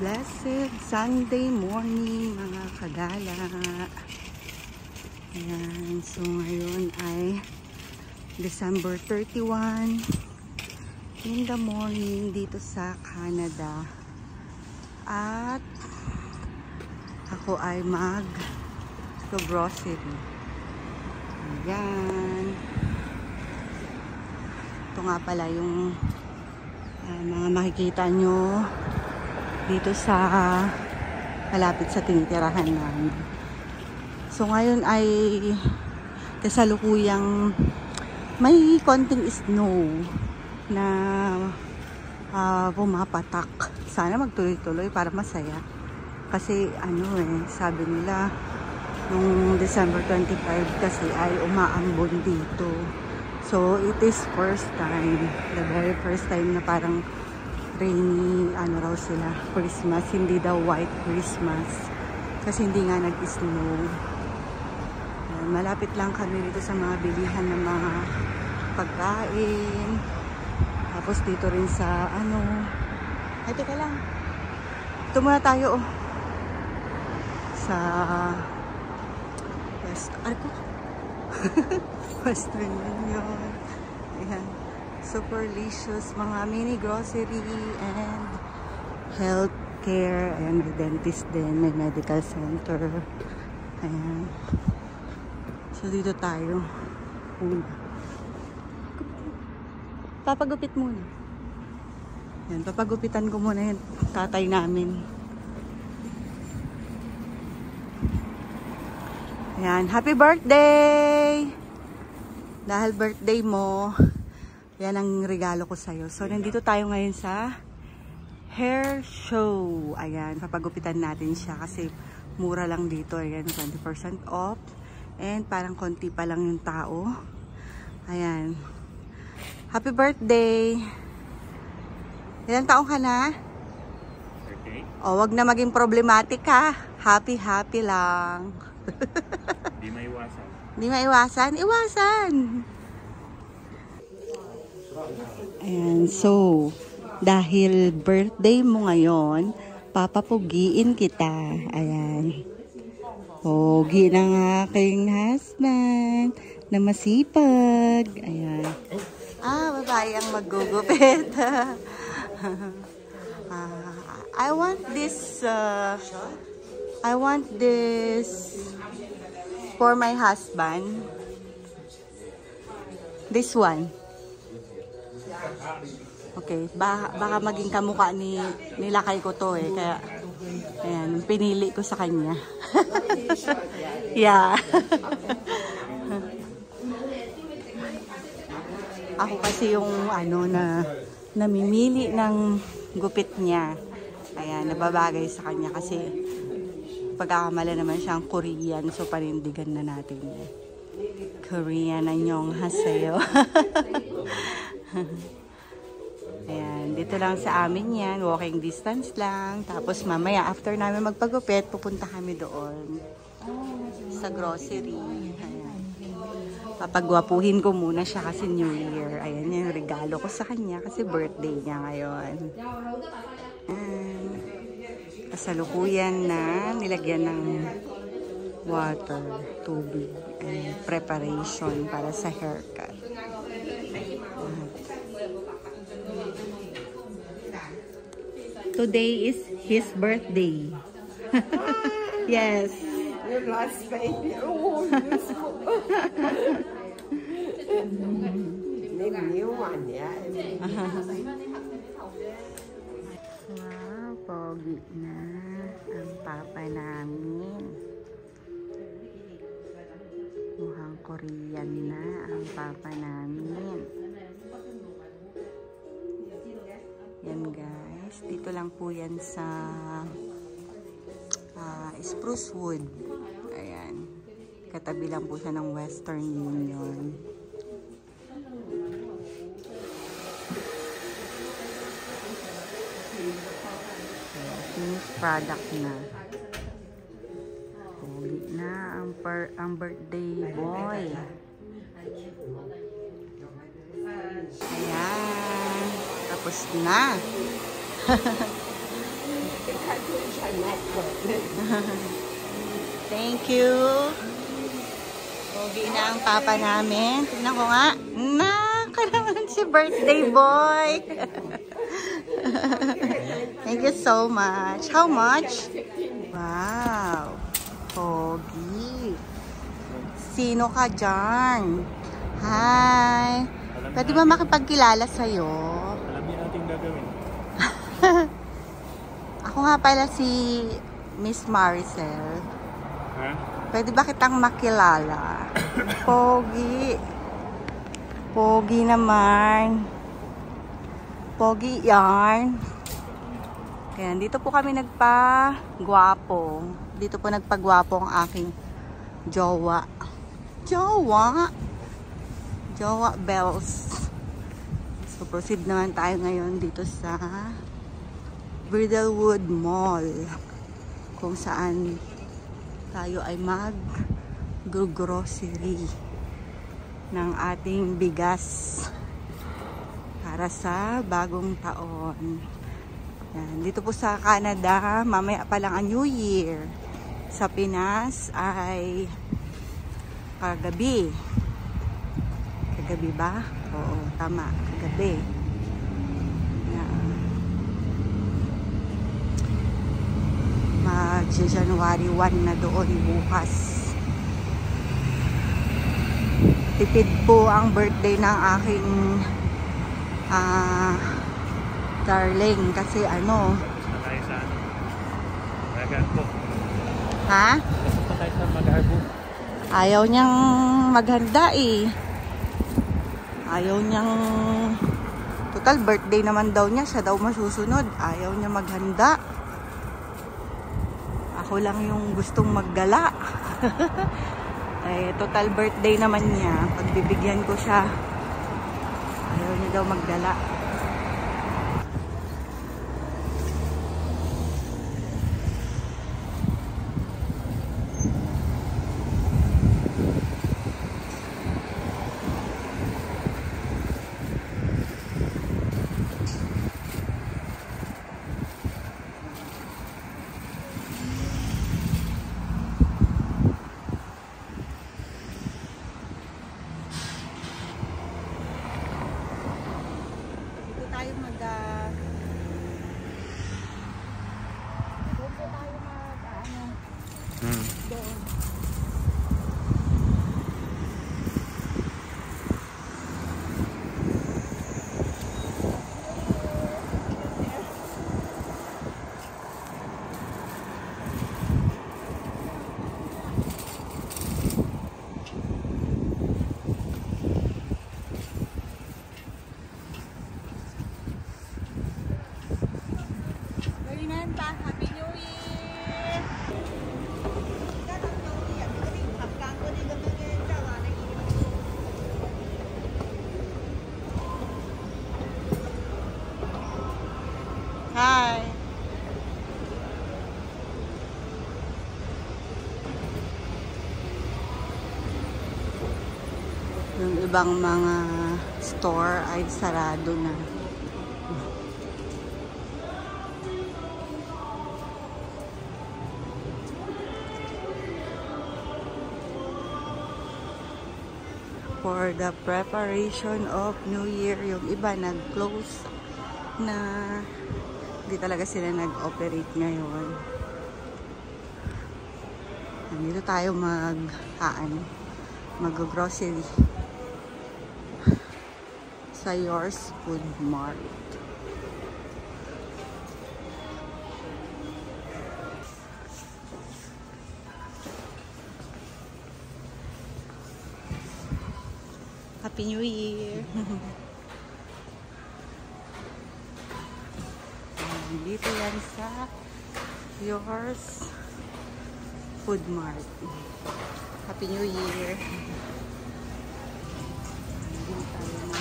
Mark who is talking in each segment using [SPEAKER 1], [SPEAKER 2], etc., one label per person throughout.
[SPEAKER 1] Blessed Sunday morning mga kagala. Ayan, so ngayon ay December 31 in the morning dito sa Canada. At ako ay mag-grocery. Ayan. Ito nga pala yung mga makikita nyo dito sa malapit sa tinitirahan namin. So ngayon ay kasalukuyang may konting snow na pumapatak. Sana magtuloy-tuloy para masaya. Kasi sabi nila nung December 25 kasi ay umaambon dito. So it is first time, the very first time na parang rainy, raw sila, Christmas, hindi daw white Christmas. Kasi hindi nga nag-snow. Malapit lang kami dito sa mga bilihan ng mga pagkain. Tapos dito rin sa, ay, teka lang. Ito muna tayo, sa Western Union. Ayan. Superlicious, mga mini grocery and healthcare. Ayan, may dentist din, may medical center. Ayan. So dito tayo una. Papagupit muna. Ayan, papagupitan ko muna yung tatay namin. Ayan, happy birthday! Dahil birthday mo, yan ang regalo ko sa'yo. So, nandito tayo ngayon sa hair show. Ayan, papagupitan natin siya kasi mura lang dito. Ayan, 20% off. And parang konti pa lang yung tao. Ayan. Happy birthday! Ilang taong ka na?
[SPEAKER 2] Birthday?
[SPEAKER 1] O, wag na maging problematic ha. Happy lang.
[SPEAKER 2] Di maiwasan.
[SPEAKER 1] Di maiwasan? Iwasan! Ayan, so, dahil birthday mo ngayon, papapugiin kita. Ayan. Pogi ng aking husband na masipag. Ayan. Babae ang maggugupit. I want this for my husband. This one. Okay, baka maging kamukha nilakay ko to kaya ayan, pinili ko sa kanya. Yeah. Ako kasi yung na namimili ng gupit niya. Ayan, nababagay sa kanya kasi pagkakamala naman siyang Korean, so panindigan na natin. Korean anyong haseyo. Ayan, dito lang sa amin yan, walking distance lang. Tapos mamaya, after namin magpagupit, pupunta kami doon sa grocery. Ayan. Papagwapuhin ko muna siya kasi New Year. Ayan yung regalo ko sa kanya kasi birthday niya ngayon. Ayan. Kasalukuyan na nilagyan ng water, tubig, and preparation para sa haircut. Today is his birthday. Yes.
[SPEAKER 3] Your last baby. Oh, new one, yeah.
[SPEAKER 1] Wow, pogi na ang papa namin. Mukhang Korean na ang papa namin. Yan guys, dito lang po yan sa Spruce Wood. Ayan, katabi lang po siya ng Western Union. Finished product na. Huli na ang birthday boy. Ayan. Tapos na. Thank you. Pogi na ang papa namin. Tignan ko nga. Naka naman si birthday boy. Thank you so much. How much? Wow. Pogi. Sino ka dyan? Hi. Pwede ba makipagkilala sa'yo?
[SPEAKER 2] Alam niyo natin gagawin.
[SPEAKER 1] Ako nga pala si Miss Maricel.
[SPEAKER 2] Ha?
[SPEAKER 1] Pwede ba kitang makilala? Pogi. Pogi naman. Pogi yarn. Kaya dito po kami nagpa-gwapo. Dito po nagpa-gwapo ang aking jowa. Jowa. Jowa bells. So proceed naman tayo ngayon dito sa Bridalwood Mall. Kung saan tayo ay mag-grocery ng ating bigas para sa bagong taon. Yan. Dito po sa Canada, mamaya pa lang ang New Year. Sa Pinas ay kagabi. Kagabi ba? Oo, tama. Kagabi. Yan. Mag-January 1 na doon bukas. Tipid po ang birthday ng aking darling kasi ano.
[SPEAKER 2] Patay sa Magarbo.
[SPEAKER 1] Ha?
[SPEAKER 2] Patay sa Magarbo.
[SPEAKER 1] Ayaw niyang maghanda eh. Ayaw niyang total birthday naman daw niya. Siya daw masusunod. Ayaw niya maghanda. Ako lang yung gustong maggala. Eh, total birthday naman niya. Pagbibigyan ko siya. Ayaw niya daw maggala. Happy New Year! Hi! Yung ibang mga store ay sarado na. For the preparation of New Year, yung iba nag-close na, hindi talaga sila nag-operate ngayon. Dito tayo mag-grocery sa Yours Food Mart. Happy New Year! Dito yan sa Yours Food Mart. Happy New Year! Dito tayo naman.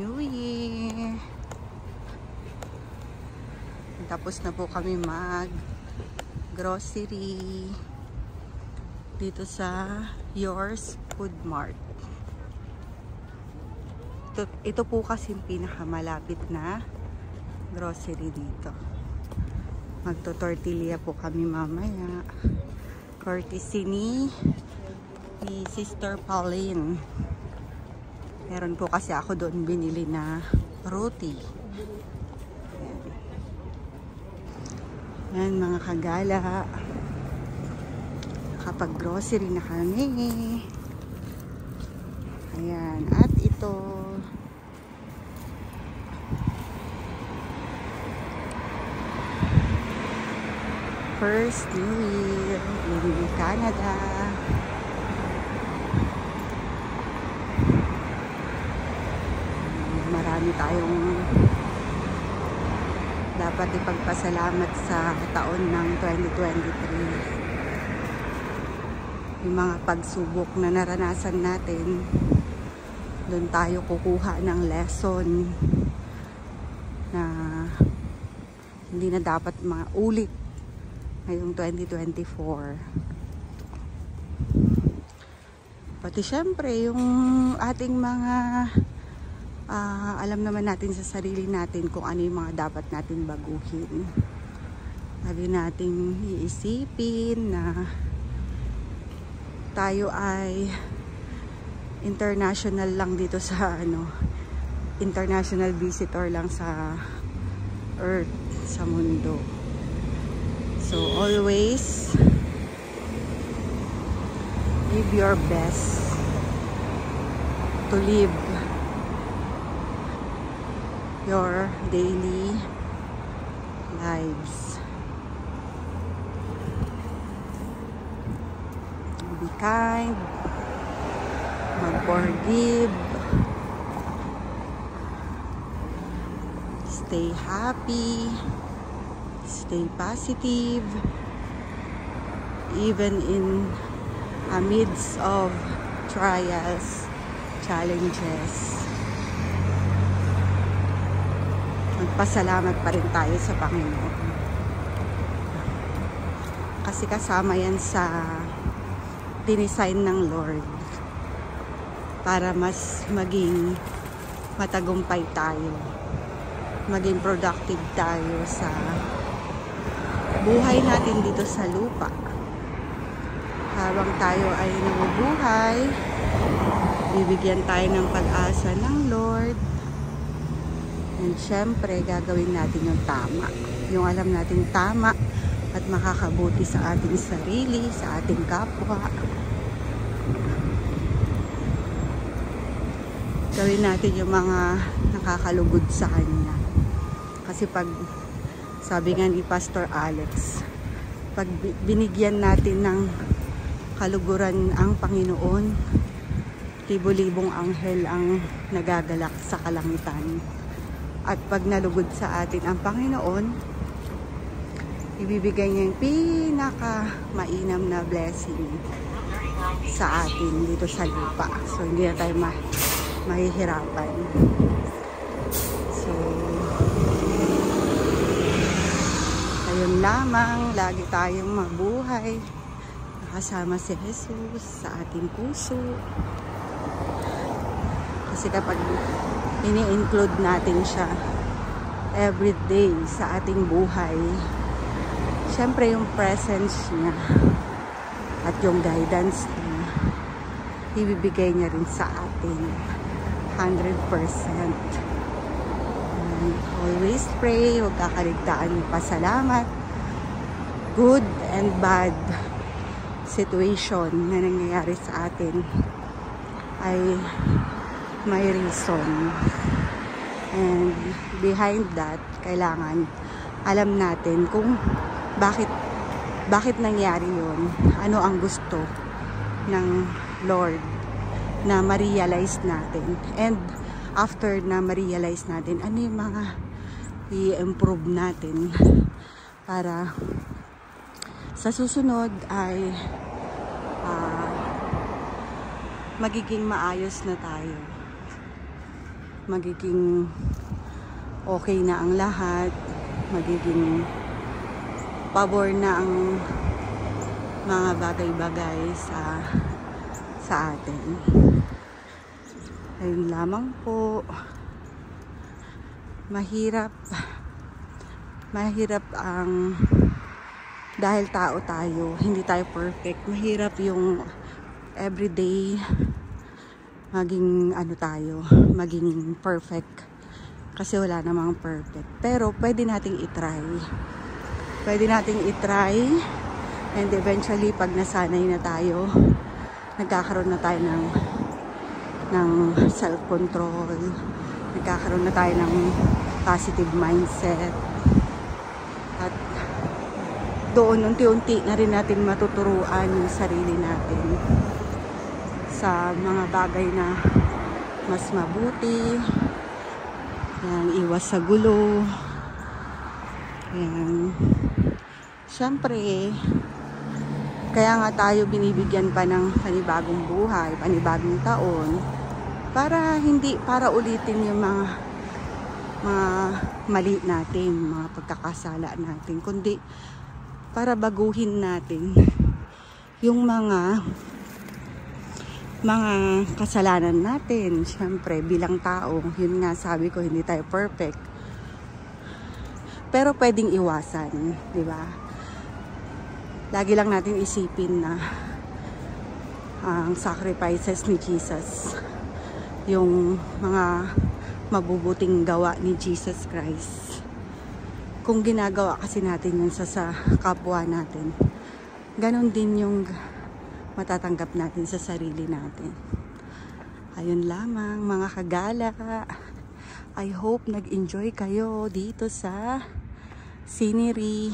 [SPEAKER 1] New Year! Tapos na po kami mag-grocery dito sa Yours Food Mart. Ito po kasi pinakamalapit na grocery dito. Magto-tortilla po kami mamaya. Courtesy ni Sister Pauline. Meron po kasi ako doon binili na roti. Yan mga kagala. Kapag grocery na kami. Ayan. At ito. First New Year in Canada. Marami tayong dapat ipagpasalamat sa taon ng 2023. Yung mga pagsubok na naranasan natin, doon tayo kukuha ng lesson na hindi na dapat maulit ngayong 2024. Pati syempre yung ating mga alam naman natin sa sarili natin kung ano yung mga dapat natin baguhin. Lagi nating iisipin na tayo ay international lang dito sa international visitor lang sa earth, sa mundo. So always give your best to live your daily lives. Be kind, mag-forgive, stay happy, stay positive, even in amidst of trials, challenges. Magpasalamat pa rin tayo sa Panginoon. Kasi kasama yan sa dinisign ng Lord para mas maging matagumpay tayo, maging productive tayo sa buhay natin dito sa lupa. Habang tayo ay nabubuhay, bibigyan tayo ng pag-asa ng Lord. And syempre, gagawin natin yung tama. Yung alam natin tama at makakabuti sa ating sarili, sa ating kapwa. Gawin natin yung mga nakakalugod sa Kanya. Kasi pag, sabi nga ni Pastor Alex, pag binigyan natin ng kaluguran ang Panginoon, libo-libong anghel ang nagagalak sa kalangitan. At pag nalugod sa atin ang Panginoon, ibibigay niya yung pinaka-mainam na blessing sa atin dito sa lupa. So, hindi na tayo mahihirapan. So, ayun lamang, lagi tayong mabuhay. Nakasama si Jesus sa ating puso. Kasi kapag ini-include natin siya every day sa ating buhay, syempre yung presence niya at yung guidance niya, ibibigay niya rin sa atin 100%. And always pray, huwag kakaligtaan yung pasalamat. Good and bad situation na nangyayari sa atin ay may reason, and behind that, kailangan alam natin kung bakit nangyari yun, ano ang gusto ng Lord na ma-realize natin, and after na ma-realize natin, ano yung mga i-improve natin para sa susunod ay magiging maayos na tayo. magiging okay na ang lahat, magiging pabor na ang mga bagay-bagay sa atin. Ayun lamang po. Mahirap ang dahil tao tayo, hindi tayo perfect. Mahirap yung everyday maging maging perfect. Kasi wala namang perfect. Pero pwede nating i-try. And eventually pag nasanay na tayo, nagkakaroon na tayo ng self-control. Nagkakaroon na tayo ng positive mindset. At doon unti-unti na rin natin matuturuan yung sarili natin sa mga bagay na mas mabuti. Yan, iwas sa gulo. Yan. Siyempre, kaya nga tayo binibigyan pa ng panibagong buhay, panibagong taon, para ulitin yung mga mali natin, mga pagkakasala natin, kundi para baguhin natin yung mga kasalanan natin. Siyempre, bilang tao, yun nga sabi ko, hindi tayo perfect. Pero pwedeng iwasan, di ba? Lagi lang natin isipin na ang sacrifices ni Jesus, yung mga mabubuting gawa ni Jesus Christ. Kung ginagawa kasi natin yun sa kapwa natin, ganon din yung matatanggap natin sa sarili natin. Ayun lamang mga kagala. I hope nag-enjoy kayo dito sa scenery.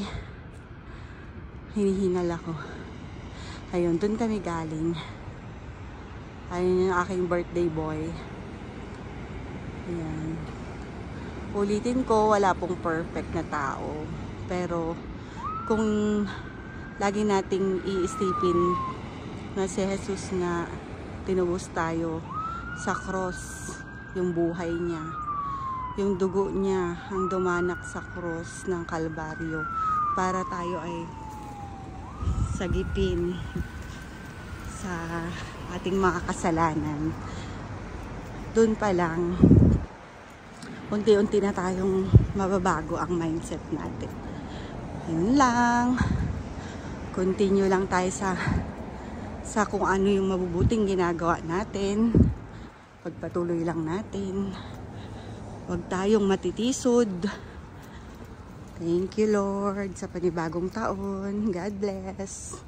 [SPEAKER 1] Hinihingal ako. Ayun, dun kami galing. Ayun yung aking birthday boy. Ayan. Ulitin ko, wala pong perfect na tao. Pero kung lagi nating iisipin na si Jesus nga tinubos tayo sa cross, yung buhay niya, yung dugo niya ang dumanak sa cross ng Kalbaryo para tayo ay sagipin sa ating mga kasalanan. Doon pa lang unti-unti na tayong mababago ang mindset natin. Yun lang. Continue lang tayo sa kung ano yung mabubuting ginagawa natin. Pagpatuloy lang natin. Huwag tayong matitisod. Thank you, Lord, sa panibagong taon. God bless.